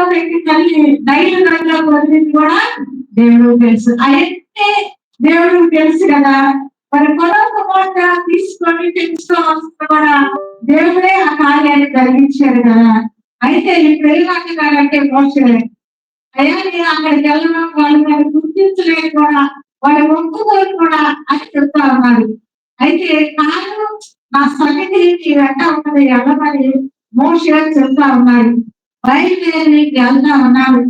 పెట్టి తల్లి నైలు గదిలో వదిలింది కూడా దేవుడు తెలుసు. అయితే దేవుడు తెలుసు కదా. మరి పొలం మాట తీసుకొని తెచ్చుకోవాల్సిన కూడా దేవుడే ఆ కార్యాన్ని జరిగించాడు కదా. అయితే ఇప్పుడు ఏమంటున్నారంటే మోసే, అయ్యా నేను అక్కడికి వెళ్ళను, వాళ్ళు నన్ను గుర్తించలేదు కూడా, వాళ్ళు ఒప్పుకోరు కూడా అని చెప్తా ఉన్నారు. అయితే కాదు నా సన్నిధి నీ వెంట ఉన్నది వెళ్ళమని మోసే చెప్తా ఉన్నాడు. బయలుదేరి నీకు వెళ్తా ఉన్నాడు.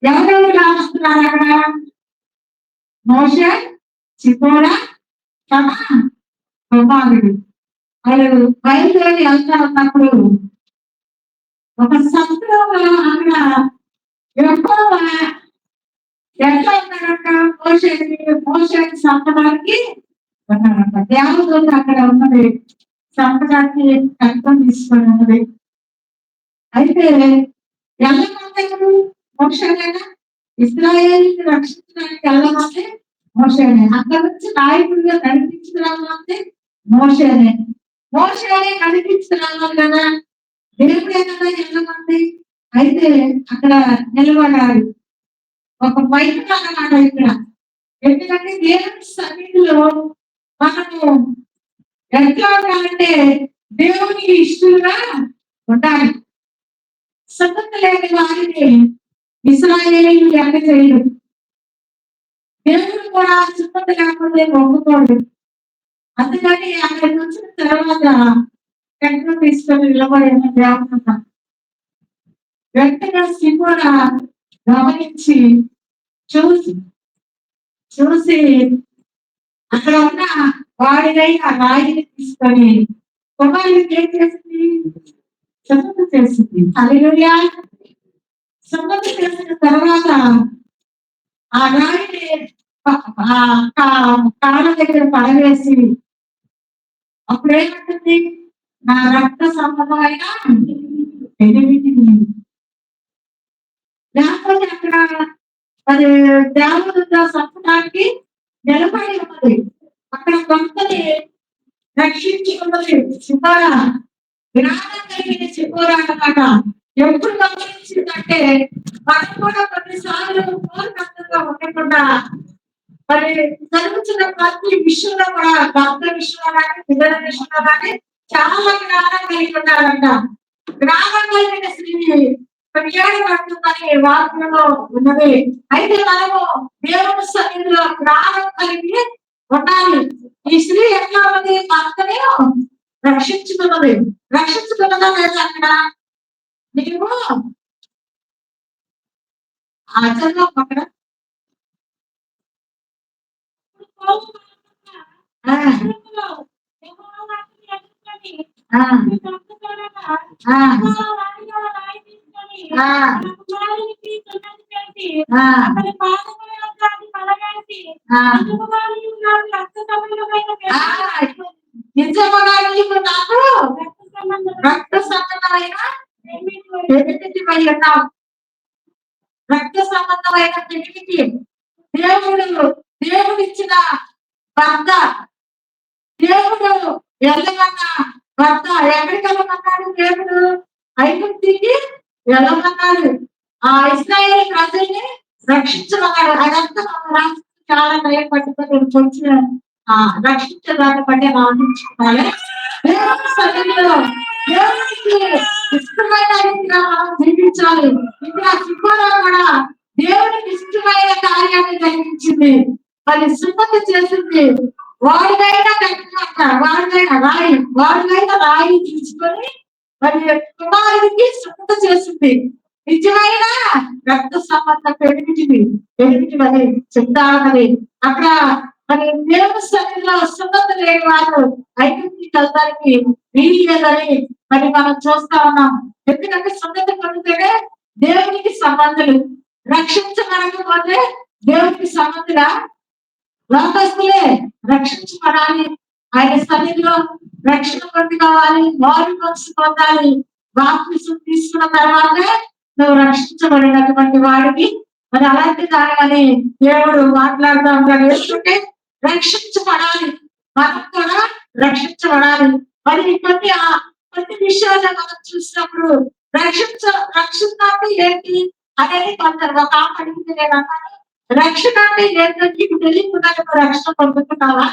ఎవరెవరు రాస్తున్నారు అక్కడ? మోసే, సిపోరా, కుమారుడు. వాళ్ళు బయలుదేరి వెళ్తా ఉన్నప్పుడు ఒక సంతంలో అక్కడ ఎక్కువ ఎట్లా ఉన్నాడంట? మోసేని సంపడానికి ఉన్నాడంట. దేవదూత అక్కడ ఉన్నది, సంపడానికి కష్టం తీసుకొని ఉన్నది. అయితే వెళ్ళమంటారు మోసేనేనా? ఇశ్రాయేల్ రక్షించడానికి వెళ్ళమంటే మోసేనే. అక్కడ నుంచి నాయకుడిగా నడిపించడాలంటే మోసేనే. మోసేనే నడిపించడాలి కదా. దేవుడు ఏదైనా వెళ్ళమంది. అయితే అక్కడ నిలబడాలి. ఒక బయట అన్నమాట ఇక్కడ. ఎందుకంటే దేవుని సన్నిధిలో మనము ఎట్లా ఉండాలంటే దేవునికి ఇష్టంగా ఉండాలి. సంగతి లేని వారిని ఇశ్రాయేలీయులు లెక్క చేయడు. దేవుడు కూడా సున్నతి లేకపోతే ఒప్పుకోడు. అందుకని అక్కడికి వచ్చిన తర్వాత వెంటనే తీసుకొని నిలబడిన దేవత వెంటనే సిపోరా గమనించి చూసి అక్కడ ఉన్న వాడినై ఆ రాయిని తీసుకొని కుమారుడికి ఏం చేసింది? సమ్మతి చేసింది. హల్లెలూయా. సమ్మతి చేసిన తర్వాత ఆ రాయిని కాళ్ళ దగ్గర పడవేసి అప్పుడు ఏమంటుంది? నా రక్త సంబంధమైన లేకపోతే అక్కడ అది దేవదూత సంపడానికి నిలబడి ఉన్నది. అక్కడ భక్తుని రక్షించి ఉన్నది సిపోరా. జ్ఞానం కలిగిన సిపోరా అన్నమాట. ఎప్పుడు గమనించిందంటే మనం కూడా కొన్నిసార్లు పూర్ణంగా ఉండకుండా మరి జరుగుతున్న ప్రతి విషయంలో కూడా భక్తుల విషయంలో కానీ పిల్లల విషయంలో కానీ చాలా జ్ఞానం కలిగి ఉండాలంట. జ్ఞానం కలిగిన స్త్రీని ప్రయాణపడుతుందని వాక్యంలో ఉన్నది. అయితే మనము దేవుని సన్నిధిలో జ్ఞానం కలిగి ఉండాలి. ఈ స్త్రీ ఎట్లా ఉన్నది? భర్తని రక్షించుకున్నది. రక్షించుకున్నదా లేదా? అక్కడ నీవు ఆచరణ అక్కడ నిజముగా నీకు నాకు రక్త సంబంధమైన ఉన్నావు. రక్త సంబంధమైన పెళ్లికి దేవుడిచ్చిన భర్త, దేవుడు వెళ్ళమన్నా భర్త ఎక్కడికి వెళ్ళమన్నాడు? దేవుడు ఐగుప్తికి వెళ్ళమన్నాడు. ఆ ఇశ్రాయేలు ప్రజల్ని రక్షించమన్నాడు. అదంతా మన చాలా భయం పట్టుకొని కొంచెం రక్షించడానికి ఆలోచించుకోవాలి. దేవుని సన్నిధిలో దేవునికి ఇష్టమైన రీతిగా మనం జీవించాలి. ఇక్కడ సిపోరా కూడా దేవునికి ఇష్టమైన కార్యాన్ని జరిగించింది. మరి సున్నతి చేసింది. వాడినైనా కట్టినంట, వాడినైనా రాయి తీసుకొని మరి కుమారుడికి సున్నతి చేసింది. నిజమైన రక్త సంబంధం పెరిగింది మరి చెప్తా ఉన్నది. అక్కడ మరి దేవుని సన్నిధిలో సున్నతి లేని వారు ఐగుప్తికి వెళ్ళడానికి వీలు లేదని మరి మనం చూస్తా ఉన్నాం. ఎందుకంటే సున్నతి పొందితేనే దేవునికి సంబంధులు, రక్షించబడకపోతే దేవునికి సంబంధులా? లోకస్తులే రక్షించబడాలి. ఆయన సన్నిధిలో రక్షణ పొంది కావాలి, వారి మనసు పొందాలి. బాప్తిసం తీసుకున్న తర్వాతే నువ్వు రక్షించబడినటువంటి వాడికి మరి అలాంటి దానివని దేవుడు మాట్లాడుతూ ఉంటాడు. ఎందుకంటే రక్షించబడాలి, మనం కూడా రక్షించబడాలి. మరి కొన్ని విషయాల్లో మనం చూసినప్పుడు రక్షించ రక్షణ అంటే ఏంటి అనేది కొందరు ఒక ఆమె అడిగింది లేదా రక్షణ అంటే ఏంటో నీకు తెలియకుండా నువ్వు రక్షణ పొందుతున్నావా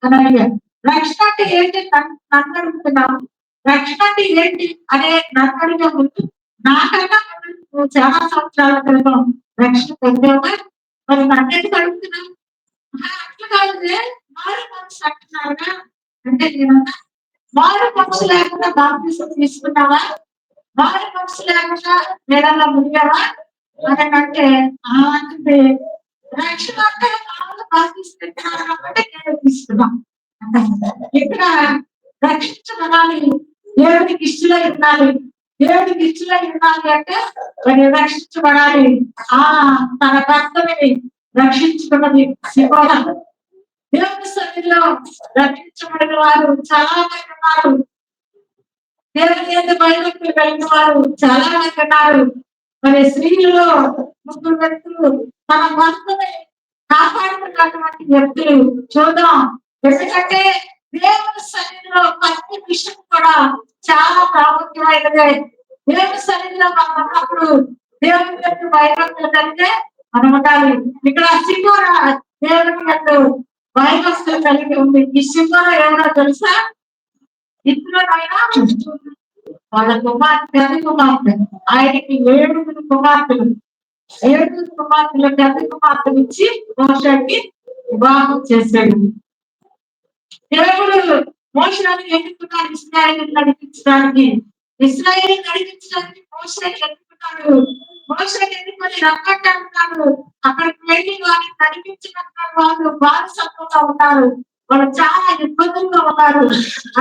అని అడిగారు. రక్షణ అంటే ఏంటి నన్ను అడుగుతున్నావు. రక్షణ అంటే ఏంటి అనే నన్ను అడిగే ముందు నాకన్నా ముందు నువ్వు చాలా సంవత్సరాల క్రితం రక్షణ పొందావా మరి నన్నెందుకు అడుగుతున్నావు. అట్లా కాదులే మారు మనసు అంటున్నారుగా అంటే నేనన్నా మారు మనసు లేకుండా బాప్తిసం తీసుకున్నావా మారు మనసు లేకుండా నెలల్లో మునిగావా అని అంటే అంటే రక్షణ అంటే మామూలు బాప్తిస్తున్నాను కాబట్టి నేను తీసుకున్నాం ఇక్కడ రక్షించబడాలి దేవుడికి ఇష్టలై ఉండాలి దేవుడికి ఇష్టలై ఉండాలి అంటే మరి రక్షించబడాలి ఆ తన భర్తని రక్షించుకున్నది శివన దేవుని సన్నిధిలో రక్షించబడిన వారు చాలా మంది ఉన్నారు. దేవుని యొక్క బయటకు వెళ్ళిన వారు చాలా మంది ఉన్నారు. మరి స్త్రీలలో ముగ్గురు వ్యక్తులు తన భర్తని కాపాడుతున్నటువంటి వ్యక్తులు చూద్దాం. ఎందుకంటే దేవుని సన్నిధిలో ప్రతి విషయం కూడా చాలా ప్రాముఖ్యమైనదే. దేవుని సన్నిధిలో మనం ఉన్నప్పుడు దేవుని యొక్క భయభక్తులు కలిగితే మనం ఉండాలి. ఇక్కడ సింగోర దేవుని యొక్క భయభక్తులు కలిగి ఉంది. ఈ సింగోర ఎవరో తెలుసా ఇద్దరునైనా వాళ్ళ కుమార్తె అది కుమార్తె ఆయనకి 7 కుమార్తెలు 7 కుమార్తెల పెద్ద కుమార్తెలు ఇచ్చి మోషకి వివాహం చేశాడు. దేవుడు మోషని ఎన్నుకున్నాడు ఇశ్రాయేలుని నడిపించడానికి. ఇశ్రాయేలుని నడిపించడానికి మోషని ఎన్నుకున్నాడు. మోషని ఎన్నుకొని రమ్మంటే అన్నాడు. అక్కడికి వెళ్ళి వారిని నడిపించడానికి వాళ్ళు బానిసత్వంగా ఉన్నారు. వాళ్ళు చాలా ఇబ్బందులుగా ఉన్నారు.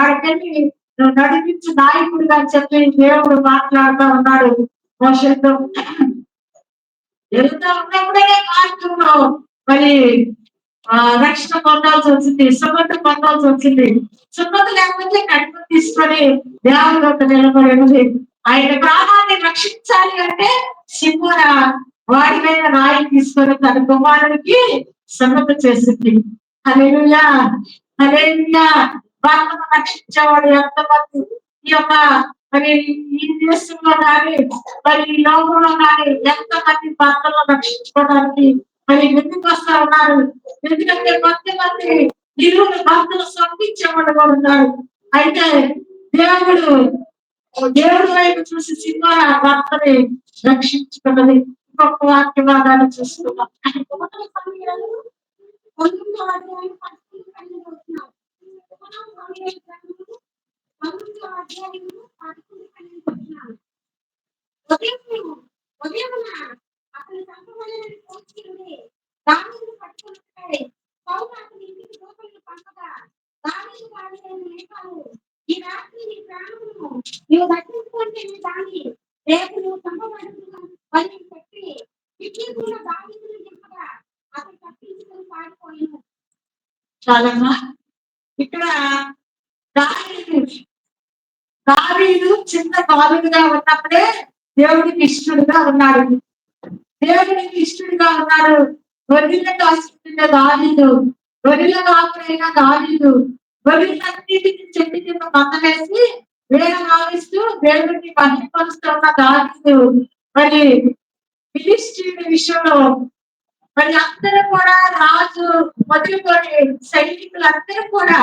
అక్కడికి నువ్వు నడిపించు నాయకుడిగా అని చెప్పి దేవుడు మాట్లాడుతూ ఉన్నాడు మోషతో. వెళ్తా ఉన్నప్పుడే మార్గంలో మరి రక్షణ పొందాల్సి వచ్చింది. సున్నత పొందాల్సి వచ్చింది. సున్నత లేకపోతే కడుపు తీసుకొని దేవుడు ఒక నిలబడి ఉంది. ఆయన ప్రాణాన్ని రక్షించాలి అంటే సింహన వాడి మీద రాయి తీసుకొని తన కుమారుడికి సున్నత చేసింది. హల్లెలూయా హల్లెలూయా. భర్తను రక్షించేవాడు ఎంతమంది ఈ యొక్క మరి ఈ దేశంలో కానీ మరి ఈ లోకంలో కానీ ఎంతమంది భర్తలను రక్షించుకోవడానికి మరి ముందుకు వస్తా ఉన్నారు. ఎందుకంటే కొంతమంది నిలువుని భర్తలు స్వంతించేవాడు కూడా ఉన్నారు. అయితే దేవుడు దేవుడి వైపు చూసి సింహాల భర్తని రక్షించుకున్నది. ఇంకొక వాక్య భాగాన్ని చూసుకున్నాం. ఈ రాత్రి నీ ప్రాణమును నీవు దక్కించుకుంటే దాన్ని రేపు నువ్వు చంపబడుతున్న వాళ్ళని పెట్టి ఇట్లు కూడా దానిని చెప్పగా అతను తప్పించుకొని పారిపోయాను. చాలమ్మా ఇక్కడ దావీదు చిన్న బాలుడుగా ఉన్నప్పుడే దేవుడికి ఇష్టడుగా ఉన్నాడు. దేవుడికి ఇష్టడుగా ఉన్నాడు. గొర్రెల కాసుకున్న దావీదు, గొర్రెల కాపురైన దావీదు, గొర్రెలన్నిటిని చెట్టు కింద మందవేసి వేల భావిస్తూ దేవుడిని మహిమపరుస్తున్న దావీదు మరి ఫిలిష్తీయుల విషయంలో మరి అందరూ కూడా రాజు మొదలుకొని సైనికులందరూ కూడా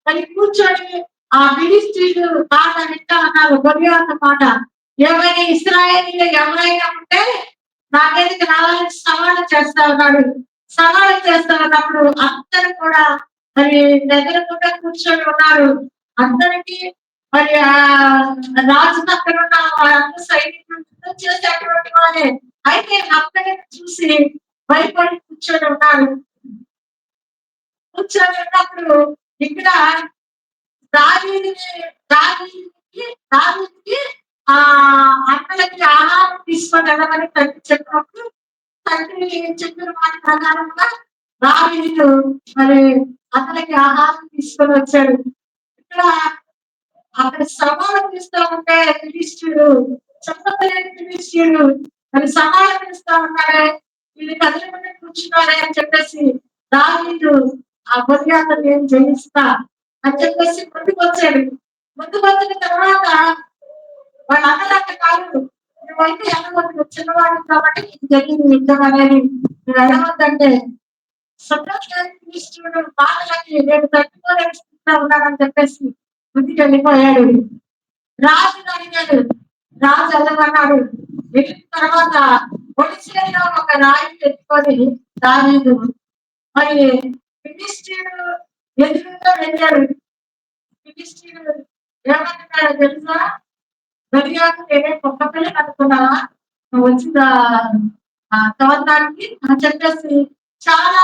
మరి కూర్చొని ఆ ఫిలిష్తీయులు మాట వింటా అన్నారు. గొర్రెల మాట ఏమైనా ఇశ్రాయేలీయులు ఎవరైనా ఉంటే నా మీదకి రావాలని సవాలు చేస్తా ఉన్నాడు. సవాలు చేస్తా ఉన్నప్పుడు అందరూ కూడా మరి దగ్గర కూడా కూర్చొని ఉన్నారు. అందరికీ మరి ఆ రాజు పక్కన ఉన్న వాళ్ళందరూ సైనికులు యుద్ధం చేసేటువంటి వాళ్ళే. అయితే అందరిని చూసి భయపడి కూర్చొని ఉన్నారు. కూర్చొని ఉన్నప్పుడు ఇక్కడ దావీదుకి ఆ అన్నలకి ఆహారం తీసుకొని వెళ్ళమని తండ్రి చెప్పినప్పుడు తండ్రి చెప్పిన మాట ప్రకారంగా దావీదు మరి అన్నలకి ఆహారం తీసుకొని వచ్చాడు. ఇక్కడ అక్కడ సవాలు ఇస్తూ ఉంటే ఫిలిష్తీయుడు చెప్పలేని ఫిలిష్తీయుడు మరి సవాలు ఇస్తూ ఉన్నాడే వీళ్ళు కదిలిపడి కూర్చున్నారే అని చెప్పేసి దావీదు ఆ గొర్రెలను నేను జయిస్తా అని చెప్పేసి ముందుకు వచ్చాడు. ముందుకు వచ్చిన తర్వాత వాళ్ళ అన్నదంట కాదు, నువ్వైతే వెళ్ళవద్దు, చిన్నవాడు కాబట్టి నీకు తెలియదు యుద్ధం అనేది, నువ్వు వెళ్ళవద్దంటే సంతోషిస్తుడు బాధలకి నేను తట్టుకోలేని స్థితిలో ఉన్నానని చెప్పేసి ముందుకు వెళ్ళిపోయాడు. రాజుని అడిగాడు, రాజు వెళ్ళమన్నాడు. వెళ్ళిన తర్వాత ఒడిసేలో ఒక రాయి పెట్టుకొని దావీదు మరి ఫిలిష్తీయుడు ఎదురుగా వెళ్ళాడు. ఫిలిష్తీయుడు ఏమంటున్నాడో తెలుసా? గలియాతు నేనే ఒక్క పిల్లలు అనుకున్నావా నువ్వు వచ్చిన తోటానికి అని చెప్పేసి చాలా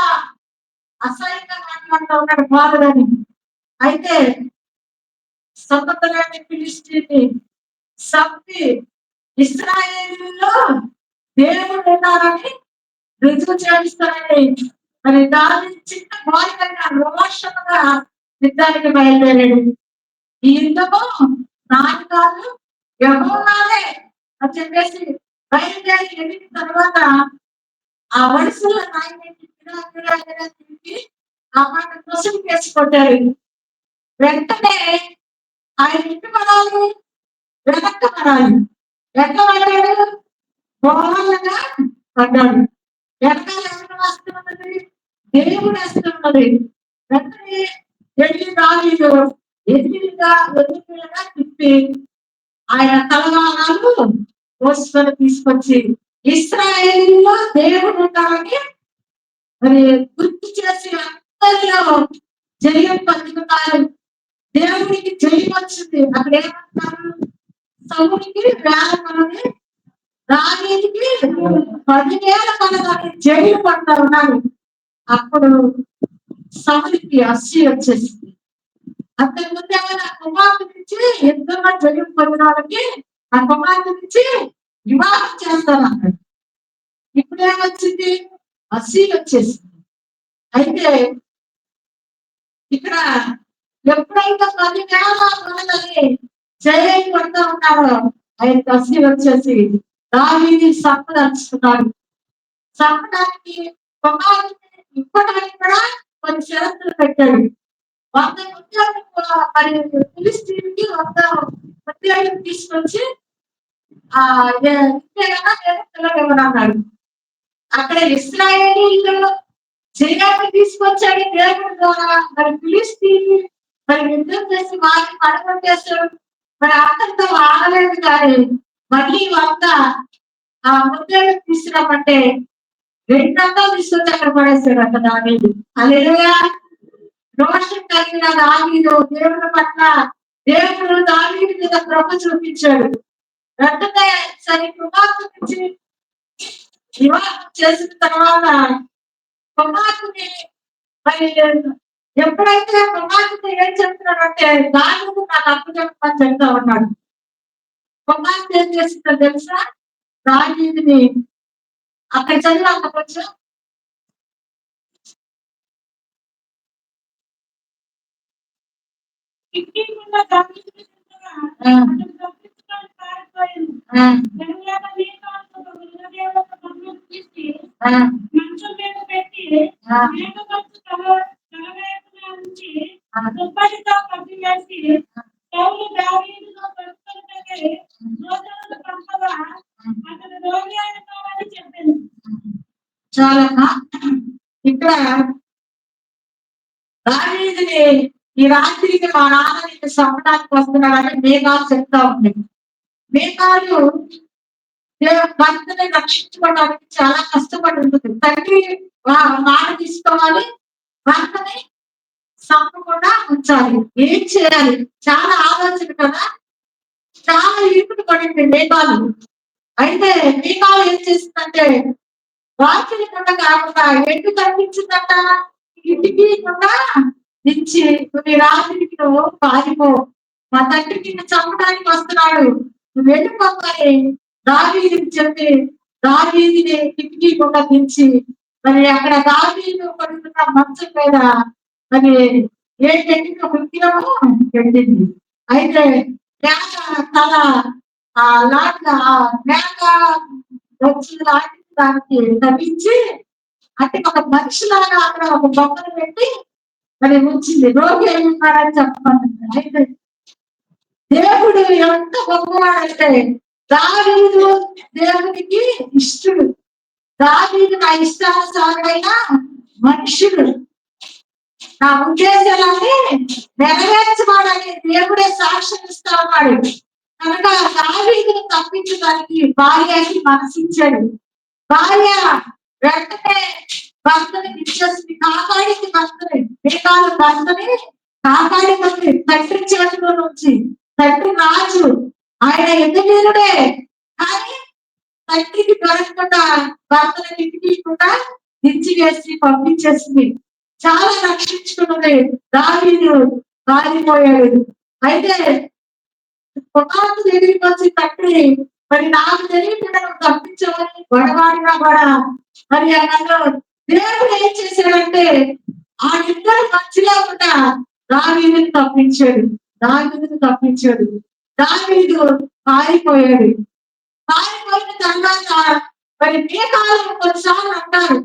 అసహ్యంగా మాట్లాడుతూ ఉన్నాడు బాధలని. అయితే సొంతలాంటి ఫిలిష్తీయుని సంపి ఇశ్రాయేలులో దేవుడు ఉన్నారని రుజువు చేస్తారని మరి దాని చిన్న బాలికైన రోషంగా యుద్ధానికి బయలుదేరాడు. ఈ యుద్ధము నాది కాదు, యెహోవాదే అని చెప్పేసి బయలుదేరి వెళ్ళిన తర్వాత ఆ వరుసలో నాయకుడిని తిరిగి ఆ మాట కోసం కేసు కొట్టారు. వెంటనే ఆయన ఇంటి పడాలి, వెనక్కి పడాలి. ఎట్లా పడ్డాడు? బోధనగా పడ్డాడు. వెనకాల ఎవరు వస్తున్నది? దేవుడు వస్తున్నది. వెంటనే వెళ్ళి దావీదు ఎదురుగా తిప్పి ఆయన తలవారాలు కోసుకొని తీసుకొచ్చి ఇశ్రాయేలులో దేవుడు ఉంటారని మరి గుర్తు చేసి అందరిలో జయం పొందుతున్నారు. దేవుడికి జయం వచ్చింది. అక్కడ ఏమంటారు? సౌలుకి 1000 మంది, దావీదుకి 10,000 మంది జయం పడుతూ ఉన్నారు. అప్పుడు సౌలుకి అస్సి వచ్చేసింది. అంతకుముందు ఏమైనా కుమార్తె నుంచి యుద్ధంలో జయం పొందిన వాళ్ళకి ఆ కుమార్తె నుంచి వివాహం చేస్తామన్నాడు. ఇప్పుడు ఏమొచ్చింది? అస్సి వచ్చేసింది. అయితే ఇక్కడ ఎప్పుడైతే 10,000 మంది జయం పడుతూ ఉన్నారో ఆయన అస్సి వచ్చేసి దావీదుని సంపదలుచుకున్నాడు. సంపడానికి కుమార్తె ఇవ్వడానికి కూడా కొన్ని షరతులు పెట్టాడు. 100 ముత్యాలు మరి ఫిలిష్తీయునికి 100 ముత్యాలు తీసుకొచ్చి పిల్లలు అక్కడ ఇశ్రాయేలీయులు జయాన్ని తీసుకొచ్చాడు దేవుడి ద్వారా. మరి ఫిలిష్తీయులు మరి యుద్ధం చేసి వారిని పడగొట్టేశాడు. మరి అతనితో ఆడలేదు కానీ మళ్ళీ 100 ఆ ముత్యాలు తీసుకురామంటే 200 తీసుకొచ్చి అక్కడ పడేశాడు అక్కడ దావీదు. హల్లెలూయా. రోషం కలిగిన దావీదు దేవుడి పట్ల దేవుడు దావీదు మీద కృప చూపించాడు. వెంటనే సరి కుమార్తె నుంచి వివాహం చేసిన తర్వాత కుమార్తెని మరి ఎప్పుడైతే కుమార్తె ఏం చెప్తున్నాడంటే దావీదు నాకు అప్పు చెప్పమని చెప్తా ఉన్నాడు. కుమార్తె ఏం చేసిందో తెలుసా? దావీదుని అక్కడ చదివాక కొంచెం చాలా ఇక్కడ దావీదుని ఈ రాత్రికి మా నాన్న నీకు చంపడానికి వస్తున్నాడని మేఘాలు చెప్తా ఉంది. మేఘాలు భర్తని రక్షించుకోవడానికి చాలా కష్టపడి ఉంటుంది. తండ్రి మాట తీసుకోవాలి, భర్తని చంపకుండా ఉంచాలి. ఏం చేయాలి? చాలా ఆలోచన కదా, చాలా ఇరుకుడు పడింది మేఘాలు. అయితే మేఘాలు ఏం చేసిందంటే వాకిలి కొండ కాకుండా ఎటు కనిపించిందంట? ఇంటికి కూడా దించి నువ్వు రాత్రికి నువ్వు పారిపో, మా తండ్రి నిన్ను చంపడానికి వస్తున్నాడు, నువ్వు వెళ్ళిపోతాయి దావీదుని చెప్పి దావీదుని కిటికీ కూడా దించి మరి అక్కడ దావీదు పడుతున్న మంచం మీద మరి ఏంటంటే విగ్రహము పెట్టింది. అయితే మేక తల మేక వచ్చి లాంటి దానికి తగ్గించి అంటే ఒక మనిషిలాగా అక్కడ ఒక బొమ్మను పెట్టి మరి ఉంచింది. రోగి అయి ఉన్నారని చెప్పమని. అయితే దేవుడు ఎంత గొప్పవాడంటే దావీదు దేవునికి ఇష్టడు. దావీదు నా ఇష్టానుసారుడైన మనుషుడు. నా ఉద్దేశాలన్నీ నెరవేర్చబడని దేవుడే సాక్ష్యం ఇస్తా ఉన్నాడు. కనుక దావీదును తప్పించడానికి భార్యకి మనసించాడు. భార్య వెంటనే భర్తని ఇచ్చేసి కాపాడింది. భర్తని మిగతాలు భర్తని కాపాడింది తండ్రి చేతిలో నుంచి. తండ్రి రాజు, ఆయన ఎదురుడే, కానీ తండ్రికి దొరకకుండా భర్తని ఇంటికి ఇచ్చి వేసి పంపించేసింది. చాలా రక్షించుకున్నది. దావీదు పారిపోయాడు. అయితే కుమార్తె దగ్గరికి వచ్చి తండ్రి మరి నాకు తెలియకుండా తప్పించమని గొడవాడినా కూడా మరి అన్నలో దేవుడు ఏం చేశాడంటే ఆ ఇద్దరు మధ్యలో కూడా దావీదుని తప్పించాడు. దావీదు పారిపోయాడు. పారిపోయిన తర్వాత మరి మేఘాలు కొన్నిసార్లు అంటారు,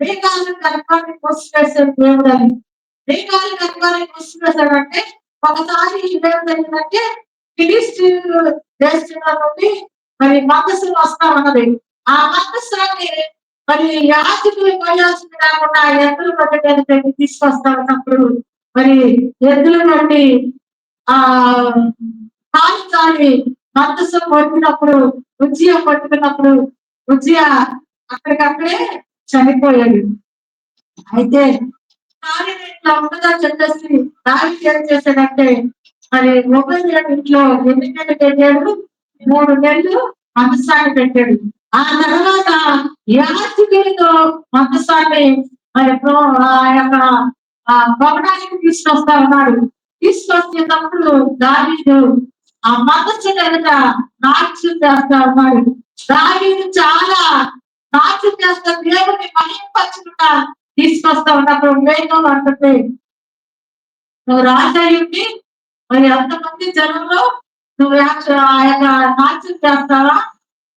మేఘాలను గర్భాన్ని మూసివేశాడు దేవుడు అని. మేఘాలు గర్భాన్ని మూసివేశాడంటే ఒకసారి దేవుడు ఏంటంటే ఫిలిస్తీన్లు దేశంలో నుండి మరి మందసం వస్తా ఉన్నది. ఆ మందసాన్ని మరి యాజకులు పోయాల్సింది కాకుండా ఎద్దులు పట్టడానికి తీసుకొస్తా ఉన్నప్పుడు మరి ఎద్దుల నుండి ఆ కాలి మందసం పట్టినప్పుడు ఉజ్జియా పట్టుకున్నప్పుడు ఉజ్జియా అక్కడికక్కడే చనిపోయాడు. అయితే కార్యం ఇట్లా ఉండదని చెప్పేసి దావీదు ఏం చేశాడంటే మరి ఒబేద్యా ఇంట్లో ఎన్ని నెలలు పెట్టాడు? 3 నెలలు మందసాన్ని పెట్టాడు. ఆ తర్వాత యాజకులతో మందసాన్ని మరి ఆ యొక్క భవనానికి తీసుకొస్తా ఉన్నాడు. తీసుకొచ్చేటప్పుడు దావీదు ఆ మందసం ఎదుట నాట్యం చేస్తా ఉన్నాడు. దావీదు చాలా నాట్యం చేస్తా దేవుడిని మహింపరచుకుంటా తీసుకొస్తా ఉన్నప్పుడు మేఘం అంటుంది, నువ్వు రాజయ్యుండి మరి అంతమంది జనంలో నువ్వు ఆ యొక్క నాట్యం చేస్తావా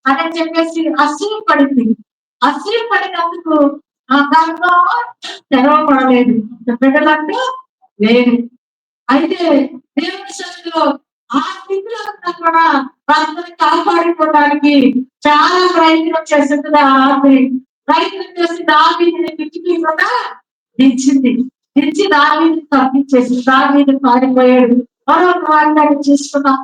అని చెప్పేసి అసూయ పడింది. అసూయ పడినందుకు ఆ గర్భం తెరవబడలేదు, బిడ్డలంటూ లేదు. అయితే దేవుని సన్నిధిలో ఆ స్థితిలో ఉన్నా కూడా భర్తని కాపాడుకోవడానికి చాలా ప్రయత్నం చేసింది. ప్రయత్నం చేసి దావీదుని కిటికీ కూడా దించి దావీదుని తప్పించేసి దావీదు పారిపోయాడు. మరొక వారిని చూసుకున్నాం.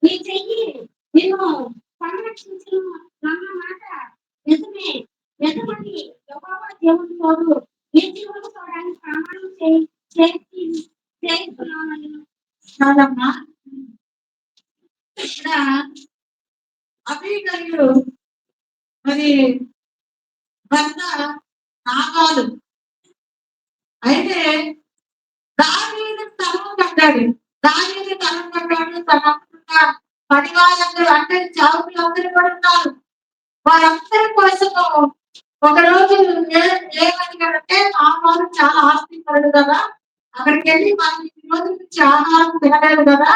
నీ చెయ్యి నిన్ను సంరక్షించును అన్న మాట నిజమే. ఎంతమంది యెహోవా దేవుని తోడు నీ జీవనం చూడడానికి ప్రమాణం చేస్తున్నానని కాదమ్మా. ఇక్కడ అబీగయీలు మరి భర్త నాబాలు అయితే దావీదు తరం కట్టాడు. దావీదు తరం కట్టాడు. తన పరివారందరూ అంటే చావులందరూ కూడా ఉన్నారు. వారందరి కోసము ఒకరోజు ఏమడిగాడంటే నాబాలు చాలా ఆస్తిపరుడు కదా, అక్కడికి వెళ్ళి మనం ఈ రోజు నుంచి ఆహారం తినలేదు కదా,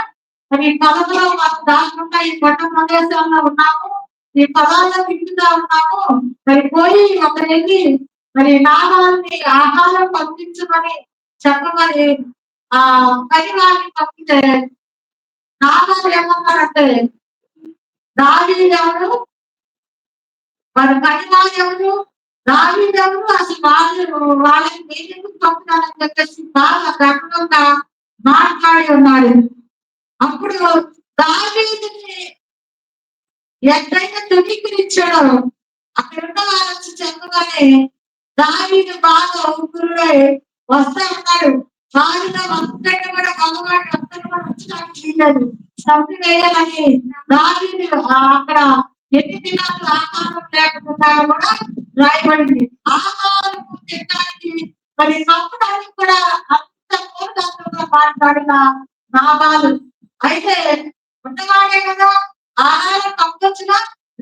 మరి ఈ పొలంలో మనం దాకుండా ఈ కొండ ప్రదేశంలో ఉన్నాము, ఈ పొలాల్లో తింటున్నా ఉన్నాము, మరి పోయి ఒకరెళ్ళి మరి నాబాలుని ఆహారం పంపించమని చెప్పమని ఆ పరివారిని పంపితే నాబాలు ఏమన్నారంటే దావీదు ఎవరు, వారి పరివారం ఎవరు, దావీదు ఎవరు, అసలు వాళ్ళని నేనెందుకు పంపుతానని చెప్పేసి బాగా గర్వంగా మాట్లాడి ఉన్నాడు. అప్పుడు దావీదుని ఎక్కడైతే తుణీకరించాడో అక్కడ ఉన్న వాళ్ళు వచ్చి చెప్పగానే దావీదు బాగా ఊపిరిలో వస్తా ఉన్నాడు. వారిలో ఒక్కటి కూడా మగవాడు ఒక్కటి కూడా వచ్చడానికి వీలేదు. చంపి వేయాలని దావీదు అక్కడ ఎన్ని దినాలు ఆహారం లేకుండా కూడా రాయబడింది. ఆహారం తినడానికి మరి చంపడానికి కూడా అంత మూర్ఖంగా మాట్లాడిన నాబాలు అయితే ఉన్నవాడే కదా, ఆహారం పంపొచ్చుగా,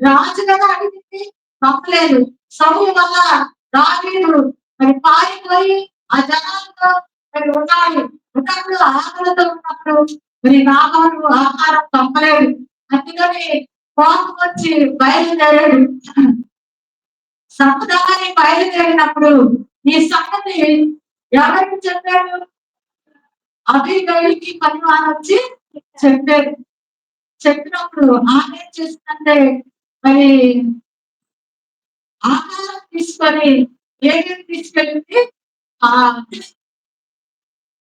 రాజు కదా అడిగింది, పంపలేదు. సౌలు వల్ల దావీదు మరి పారిపోయి ఆ జనాలతో మరి ఉన్నాడు. ఉన్నప్పుడు ఆకలితో ఉన్నప్పుడు మరి నాబాలు ఆహారం పంపలేదు. అందుకని కోపం వచ్చి బయలుదేరాడు. సంపదాన్ని బయలుదేరినప్పుడు ఈ సంగతి ఎవరికి చెప్పాడు? అబీగయీలుకి పరివారం వచ్చి చెప్పారు. చెప్పినప్పుడు ఆమె ఏం చేసిందంటే మరి ఆహారం తీసుకొని ఏమేమి తీసుకెళ్ళింది? ఆ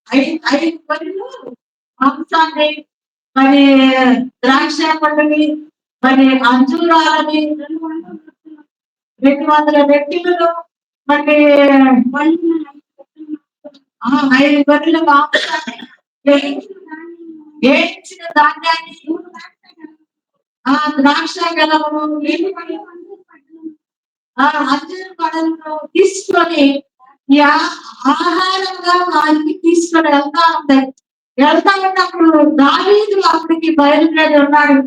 5 బరులు మాంసాన్ని, మరి ద్రాక్ష పండుని, మరి అంజూరాలని, 200 వ్యక్తులను, మరి 5 బరుల మాంసాన్ని, వేయించిన ధాన్యాన్ని, ద్రాక్ష గెలవను, అంజూరు పడలను తీసుకొని ఆహారంగా వారికి తీసుకొని వెళ్తా ఉంటాయి. వెళ్తా ఉన్నప్పుడు దావీదు అక్కడికి బయలుదేరి ఉన్నాడు.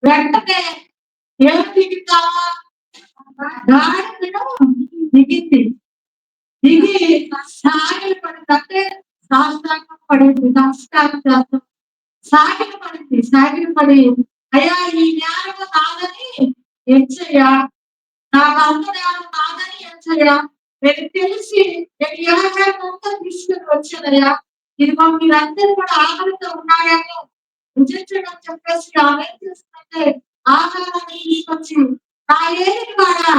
వెంటనే ఏం దిగుతావా? గాడిదను దిగింది. దిగి సాగిలు పడిందంటే సాష్టాంగం పడింది. నమస్కారం చేస్తాం. సాగిలు పడింది. సాగిలు పడి అయ్యా ఈ జ్ఞానము నాదని ఎంచయ్యా, నా భర్త జ్ఞానం నాదని ఎంచయ్యా, నేను తెలిసి నేను ఏమైనా తీసుకుని వచ్చానయ్యా, ఇదిగో మీరందరూ కూడా ఆకలితో ఉన్నారేమో భుజించడం చెప్పేసి ఆమె ఏం చేస్తుందంటే ఆహారాన్ని తీసుకొచ్చి నా ఏది కూడా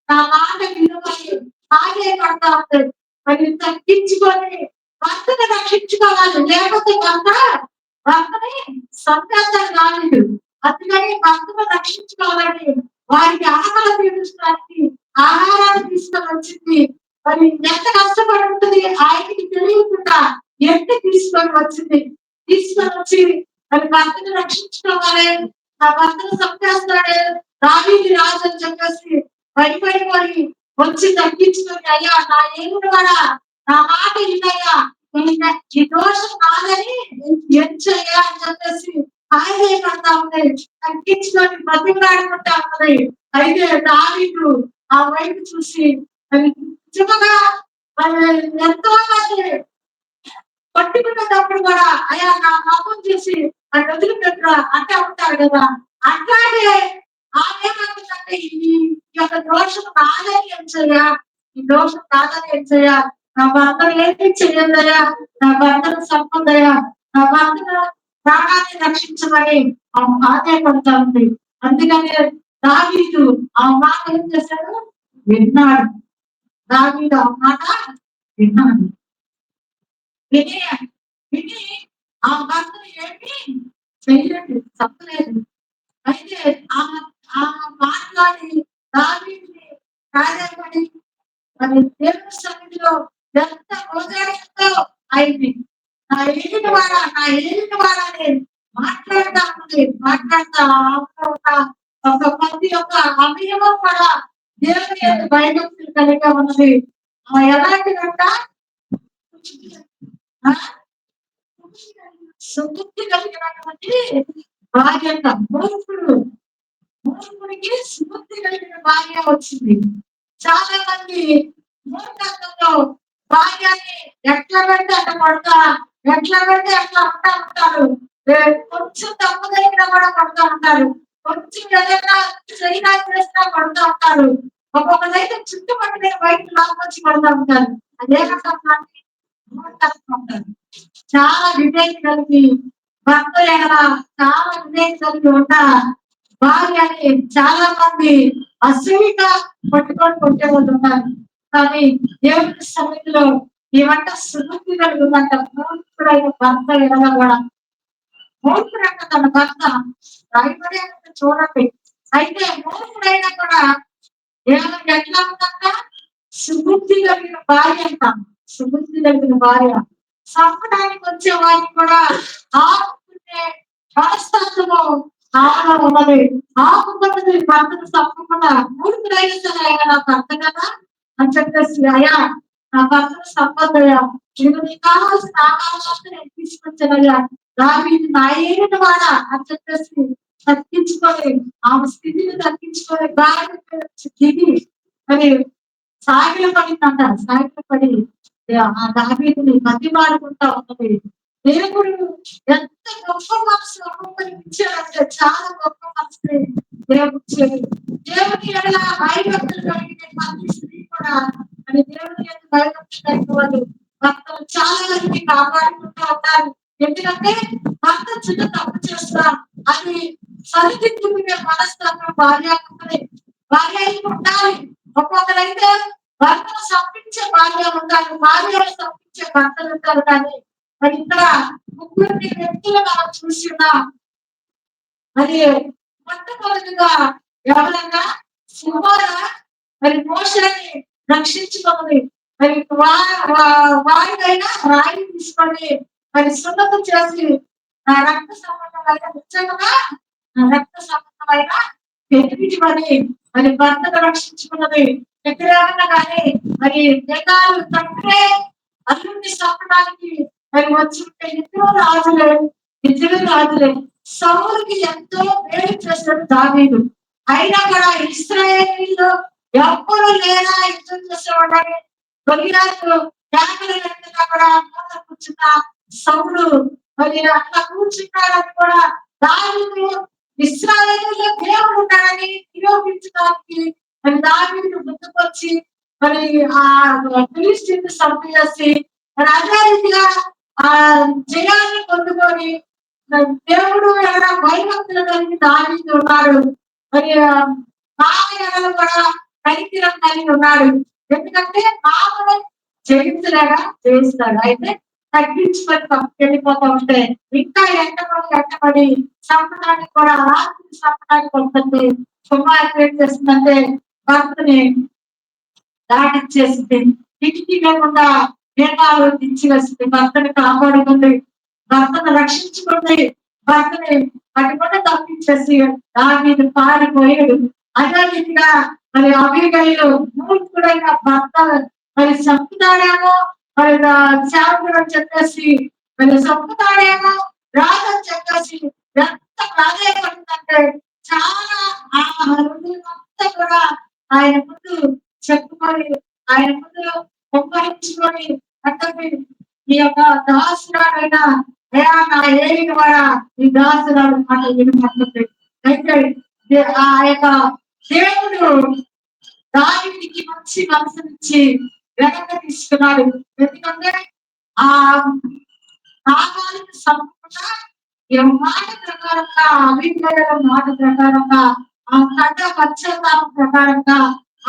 నా మాట విలువని ఆగే పడతా ఉంటాయి. మరి తగ్గించుకొని భర్తను రక్షించుకోవాలి, లేకపోతే భర్తని సంతానం కాలేదు. అందుకని భర్తను రక్షించుకోవాలని వారికి ఆహారం తీర్చడానికి ఆహారాన్ని తీసుకొని వచ్చింది. మరి ఎంత కష్టపడి ఉంటుంది ఆయనకి తెలియకుండా ఎంత తీసుకొని వచ్చింది. తీసుకొని వచ్చి మరి భర్తను రక్షించుకోవాలి, నా భర్తను చంపేస్తాడు దావీదు రాజు అని చెప్పేసి భయపడిపోయి వచ్చి తగ్గించుకొని అయ్యా నా ఏముడు కూడా నా మాట వినయ్యా, ఈ దోషం కాదని ఎంచయ్యా అని చెప్పేసి ఆయన పడతా ఉన్నాయి. తగ్గించుకొని బతిమలాడుకుంటా ఉన్నాయి. అయితే దావీదు ఆ వైపు చూసి నిజంగా ఎంతో మంది పట్టుకున్నప్పుడు కూడా అయ్యా నా పాపం చేసి అని వదిలిపెట్టరా అంటే ఉంటారు కదా, అట్లాగే ఆమెమంటుందంటే ఈ యొక్క దోషం నాదని ఎంచయ్యా, ఈ దోషం నాదని ఎంచయ్యా, నా భర్తను ఏమి చెయ్యదయా, నా భర్తను సంపదయా, నా భర్తను ప్రాణాన్ని రక్షించమని ఆ బాధపడతా ఉంది. అందుకని దావీదు ఆ మాట ఏం చేశాడు? విన్నాడు. దావీదు ఆ మాట విన్నాడు. విని విని ఆ భర్తను ఏమి చెయ్యండి, తప్పలేదు. అయితే ఆ ఆ మాట్లాడి దావీదుని కార్యపడి మరి దేవుని సన్నిధిలో ఎంత హృదయంతో అయింది. నా ఏలిన వాడా నేను మాట్లాడుతా ఉంది. మాట్లాడుతా ఒక ప్రతి ఒక్క అవయవం కూడా దేవుని యొక్క భయభక్తులు కలిగి ఉన్నది. ఎలాంటిదంట ఆ, సుబుద్ధి కలిగినటువంటి భార్య అంట. మూర్ఖుడికి సుబుద్ధి కలిగిన భార్య వచ్చింది. చాలా మంది మూర్ఖత్వంలో భార్యని ఎట్లా పెడితే అట్లా కొడతా, ఎట్లా పెడితే అట్లా అంటా ఉంటారు. కొంచెం తప్పు దగ్గర కూడా కొడతా ఉంటారు. కొంచెం ఏదైనా చైనా చేసినా కొడతా ఉంటారు. ఒక్కొక్కదైతే చుట్టుపక్కల బయట లాక్కొచ్చి కొడతా ఉంటారు. అదేమంటారు? మూర్ఖత్వం అంటారు. చాలా వివేక్ కలిగి భర్త ఎడల చాలా వివేక్ కలిగి ఉన్న భార్యని చాలా మంది అసూయిగా పట్టుకొని కొట్టేవాళ్ళు ఉన్నారు. కానీ దేవుని సన్నిధిలో ఈ వంట సుబుద్ధి కలిగి ఉందంట. మూర్ఖుడైన భర్త ఎడల కూడా మూర్ఖుడంట తన భర్త రాయబడి చూడండి. అయితే మూర్ఖుడైనా కూడా ఎట్లా ఉందంట? సుబుద్ధి కలిగిన భార్య అంట. సుబుద్ధి కలిగిన భార్య చంపడానికి వచ్చే వారిని కూడా ఆపుకునే మనస్తత్వము ఆమెలో ఉన్నది. ఆపుకున్నది భర్తను చంపకుండా మూర్ఖుడైన సరే ఆయన నా భర్త కదా అని చెప్పేసి, అయ్యా నా భర్తను చంపద్దయ్యా, నేను నీకు కావాల్సిన ఆహారం నేను తీసుకొచ్చానయ్యా, దావీదు నా ఏలిన వాడా అని చెప్పేసి తగ్గించుకొని ఆమె స్థితిని తగ్గించుకొని భార్య దిగి మరి సాగిల పడిందంట. సాగిల పడి ఆ దావీదుని బతిమాలుకుంటా ఉన్నది. దేవుడు ఎంత గొప్ప మనసు ఒక్కొక్కరికి ఇచ్చాడంటే చాలా గొప్ప మనసు దేవుడు ఇచ్చాడు. దేవుని ఎడల భయభక్తులు కలిగిన ప్రతి స్త్రీ కూడా మరి దేవుని యొక్క భయభక్తులు కలిగిన వాళ్ళు భర్తలు చాలా మంది కాపాడుకుంటూ ఉంటారు. ఎందుకంటే భర్త చిన్న తప్పు చేస్తా అది సరిదిద్దుకునే మనస్తత్వం భార్యకి ఉండాలి. ఒక్కొక్కరైతే భర్తను సంపించే భార్యలు ఉంటారు, భార్యను సంపించే భర్తలు ఉంటారు. కానీ మరి ఇక్కడ ముగ్గురిని వ్యక్తులు మనం చూసి ఉన్నాం. మరి మొట్టమొదటిగా ఎవరైనా సింహాల మరి మోషని రక్షించుకోవాలి. మరి వారికైనా రాయి తీసుకొని మరి సున్నతం చేసి రక్త సంబంధమైన నిజంగా రక్త సంబంధమైన పెరిగించమని మరి భర్తను రక్షించుకున్నది. ఎక్కడేమన్నా కానీ మరి జనాలు తప్పే అల్లుడిని చంపడానికి మరి వచ్చి ఇద్దరు రాజులే సౌలుకి ఎంతో వేడి చేశాడు దావీదు. అయినా కూడా ఇశ్రాయేలీయులు ఎప్పుడు లేరా యుద్ధం చేసేవాడని గొలియాతు కేకలు పెట్టినా కూడా కూర్చున్న సౌలు మరి అట్లా కూర్చున్నాడని కూడా దావీదు ఇశ్రాయేలీయుల్లో దేవుడు ఉన్నాడని నిరూపించడానికి మరి దావీదు ముందుకొచ్చి మరి ఆ ఫిలిష్తీయుని చంపేసి మరి అదే రీతిగా ఆ జయాన్ని పొందుకొని దేవుడు ఎవరైనా భయభక్తులు కలిగి దావీదు ఉన్నాడు. మరి మామయ్యలు కూడా కనికిరం కలిగి ఉన్నాడు. ఎందుకంటే మామూలు జయిస్తాడు. అయితే తగ్గించుకొని వెళ్ళిపోతా ఉంటే ఇంకా ఎంటబడి చంపడానికి కూడా రాత్రి చంపడానికి వస్తుంది. కుమార్తె ఏం చేస్తుందంటే భర్తని దాటిచ్చేసింది. ఇంటికి లేకుండా నేతాలు ఇచ్చివేసింది. భర్తని కాపాడుకుంది, భర్తను రక్షించుకుంది, భర్తని అటుకుండా తప్పించేసి దావీదు పారిపోయాడు. అదే రీతిగా మరి అబీగయీలు మూర్ఖుడైన భర్త మరి చంపుతాడేమో, మరి సేవకుడు అని చెప్పేసి మరి చంపుతాడేమో, రాజని చెప్పేసి ఎంత ప్రాధాన్యపడిందంటే చాలా ఆ హృదయమంతా కూడా ఆయన ముందు చెప్పుకొని ఆయన ముందు సంహరించుకొని అంటే ఈ యొక్క దాసురాడైనా నా ఏలిన వాడా ఈ దాసురాడు మాట వినపడుతుంది. అయితే ఆ యొక్క దేవుడు దావీదుకి మంచి మనసునిచ్చి వెనక్కి తీసుకున్నాడు. ఎందుకంటే ఆ నాగానికి సంపూర్ణ మాట ప్రకారంగా అభిప్రాయాల మాట ప్రకారంగా ఆ కథ పశ్చాత్తాపం ప్రకారంగా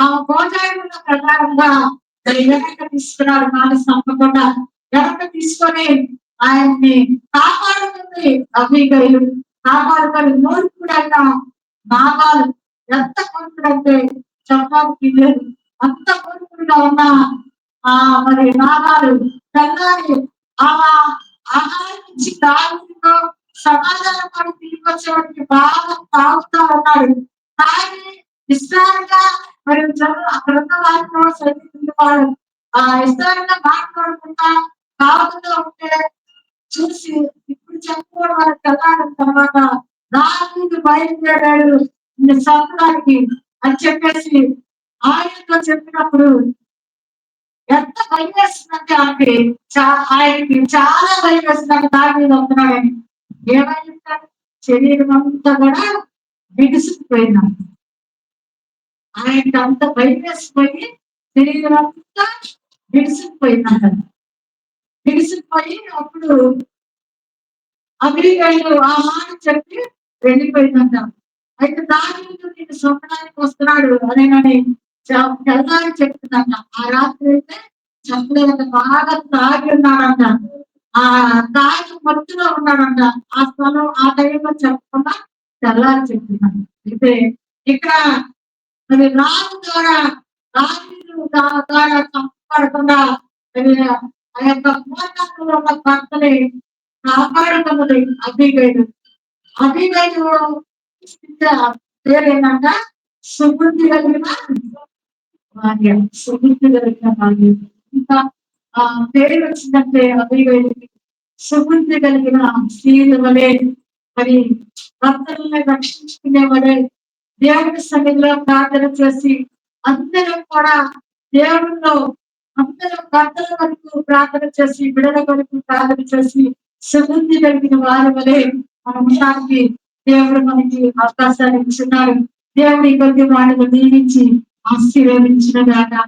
ఆ గోచారుల ప్రకారంగా వెనక తీసుకున్నాడు. మాట సంపకుండా వెనక తీసుకొని ఆయన్ని కాపాడుతుంది అబీగయలు. కాపాడుకొని మూర్ఖుడైన నాగాలు ఎంత మూర్ఖుడంటే చెప్పడానికి లేదు. అంత మూర్ఖుడిగా ఉన్న మరి నాగాలు తెల్లారి ఆమె ఆహారం ఇచ్చి దానితో సమాధానం పడి తిరిగి వచ్చేవాడికి బాగా తాగుతా ఉన్నాడు. కానీ విస్తారంగా మరి అక్కడ ఉన్న వారితో సరిగ్గా వాడు విస్తారంగా మాట్లాడుకుంటా తాగుతూ ఉంటే చూసి ఇప్పుడు చెప్పుకోవడం వాళ్ళకి వెళ్ళాడిన తర్వాత దానికి బయలుదేరాడు చంపడానికి అని చెప్పేసి ఆయనతో చెప్పినప్పుడు ఎంత భయం వేస్తుందంటే ఆయనకి చాలా భయం వేస్తుందంటే దాని మీద వస్తున్నాడని ఏమైందంటాడు శరీరం అంతా కూడా బిగుసుకుపోయిందంట. ఆయనకి అంత భయం వేసిపోయి శరీరం అంతా బిగుసుకుపోయిందంట. బిగుసుకుపోయి అప్పుడు అగ్రిగాయలు ఆ మాట చెప్పి వెళ్ళిపోయిందంట. అయితే దాని నేను స్వప్నానికి వస్తున్నాడు అనేనని తెల్లారి చెప్తుందంట. ఆ రాత్రి అయితే చెప్పలేదంట, బాగా తాగి ఉన్నాడంట. ఆ తాగి మత్తులో ఉన్నాడంట. ఆ స్థలం ఆ టైంలో చెప్పకుండా తెల్లారి చెప్తున్నాడు. అయితే ఇక్కడ మరి రాజు ద్వారా ద్వారా చంపబడకుండా ఆ యొక్క మూర్ఖంలో ఉన్న భర్తని కాపాడుతున్నది అబీగయలు. అబీగయలు పేరు ఏంటంట సుబుద్ధి కలిగిన భార్య. సుబుద్ధి కలిగిన భార్య. ఇంకా పేరు వచ్చిందంటే అబీగయలకి సుబుద్ధి కలిగిన స్త్రీల వలె మరి భర్తలను రక్షించుకునే వలె దేవుడి సన్నిధిలో ప్రార్థన చేసి అందరూ కూడా దేవుడిలో అందరూ భర్తల వరకు ప్రార్థన చేసి బిడల వరకు ప్రార్థన చేసి సుబుద్ధి కలిగిన వారి వలె మనం ఉండడానికి దేవుడు మనకి అవకాశాన్ని ఇస్తున్నారు. దేవుడి కొద్ది వాటిని దీవించి ఆశీర్వదించిన దాకా